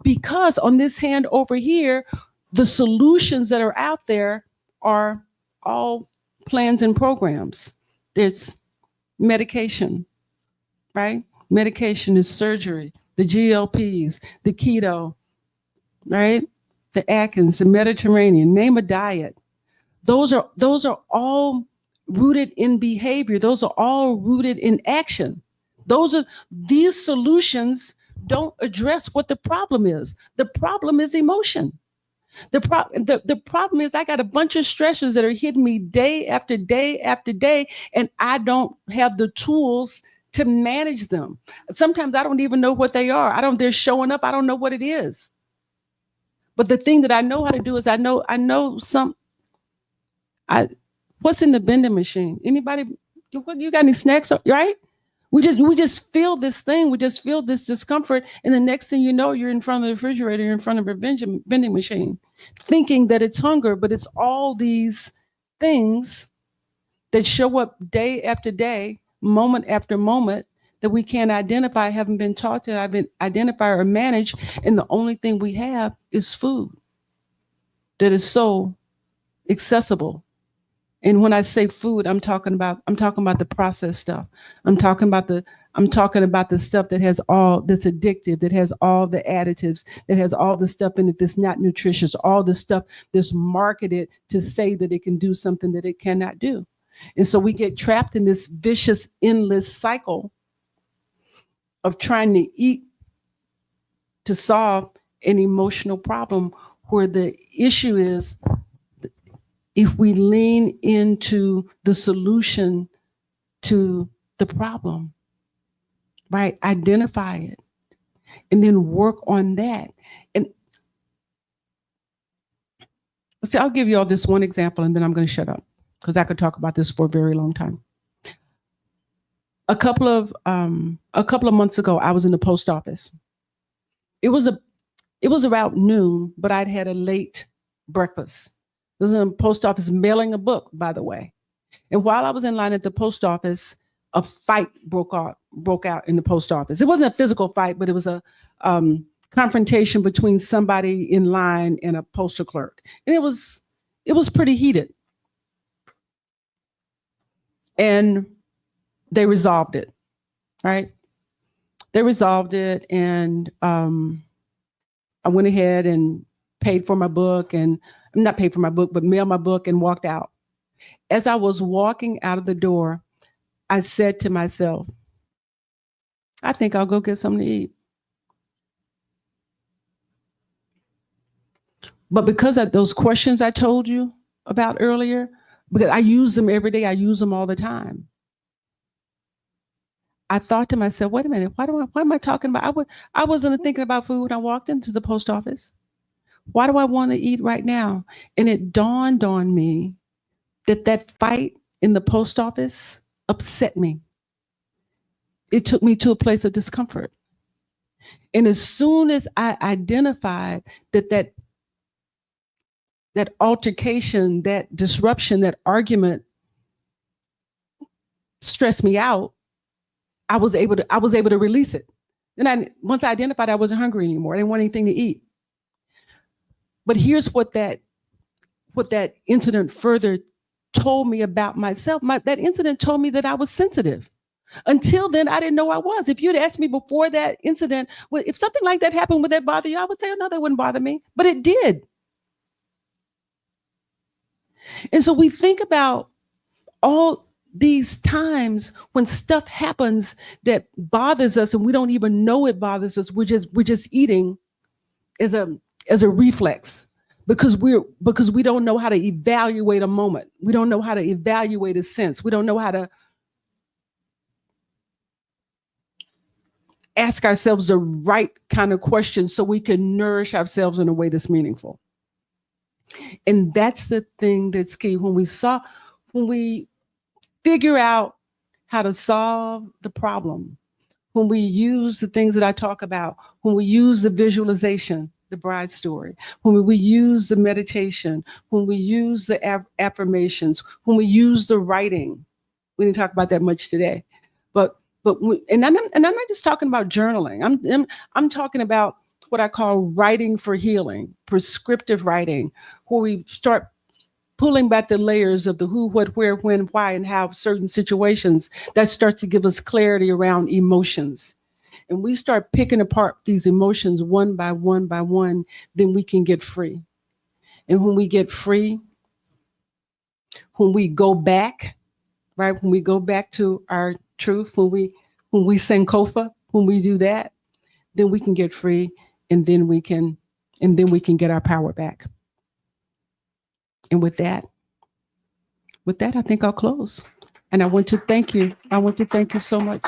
Because on this hand over here, the solutions that are out there are all plans and programs. There's medication, right? Medication is surgery, the GLPs, the keto, right? The Atkins, the Mediterranean, name a diet. Those are all rooted in behavior. Those are all rooted in action. These solutions don't address what the problem is. The problem is emotion. The problem is I got a bunch of stressors that are hitting me day after day after day, and I don't have the tools to manage them. Sometimes I don't even know what they are. They're showing up. I don't know what it is. But the thing that I know how to do is what's in the vending machine? Anybody, you got any snacks, right? We just feel this thing. We just feel this discomfort. And the next thing you know, you're in front of the refrigerator, you're in front of a vending machine, thinking that it's hunger, but it's all these things that show up day after day, moment after moment, that we can't identify, haven't been taught to identify or manage. And the only thing we have is food that is so accessible. And when I say food, I'm talking about the processed stuff. I'm talking about the stuff that's addictive, that has all the additives, that has all the stuff in it that's not nutritious, all the stuff that's marketed to say that it can do something that it cannot do. And so we get trapped in this vicious, endless cycle of trying to eat to solve an emotional problem, where the issue is, if we lean into the solution to the problem, right? Identify it and then work on that. And see, I'll give you all this one example and then I'm going to shut up, because I could talk about this for a very long time. A couple of months ago, I was in the post office. It was about noon, but I'd had a late breakfast. I was in the post office mailing a book, by the way. And while I was in line at the post office, a fight broke out in the post office. It wasn't a physical fight, but it was a confrontation between somebody in line and a postal clerk. And it was pretty heated. And they resolved it, right? They resolved it, and I went ahead and paid for my book, and not paid for my book, but mailed my book and walked out. As I was walking out of the door, I said to myself, I think I'll go get something to eat. But because of those questions I told you about earlier, because I use them every day, I use them all the time, I thought to myself, wait a minute, why am I talking about? I wasn't thinking about food when I walked into the post office. Why do I want to eat right now? And it dawned on me that fight in the post office upset me. It took me to a place of discomfort. And as soon as I identified that altercation, that disruption, that argument stressed me out, I was able to release it. And once I identified, I wasn't hungry anymore. I didn't want anything to eat. But here's what that incident further told me about myself. That incident told me that I was sensitive. Until then, I didn't know I was. If you'd asked me before that incident, if something like that happened, would that bother you? I would say, oh, no, that wouldn't bother me. But it did. And so we think about all these times when stuff happens that bothers us and we don't even know it bothers us. We're just eating as a reflex, because we don't know how to evaluate a moment. We don't know how to evaluate a sense. We don't know how to ask ourselves the right kind of questions so we can nourish ourselves in a way that's meaningful. And that's the thing that's key. When we figure out how to solve the problem, when we use the things that I talk about, when we use the visualization, the bride story, when we use the meditation, when we use the affirmations, when we use the writing. We didn't talk about that much today, and I'm not just talking about journaling. I'm talking about what I call writing for healing, prescriptive writing, where we start pulling back the layers of the who, what, where, when, why, and how certain situations that starts to give us clarity around emotions. And we start picking apart these emotions one by one by one, then we can get free. And when we get free, when we go back, right, when we go back to our truth, when we Sankofa, when we do that, then we can get free, and then we can get our power back. And with that, I think I'll close. And I want to thank you. I want to thank you so much.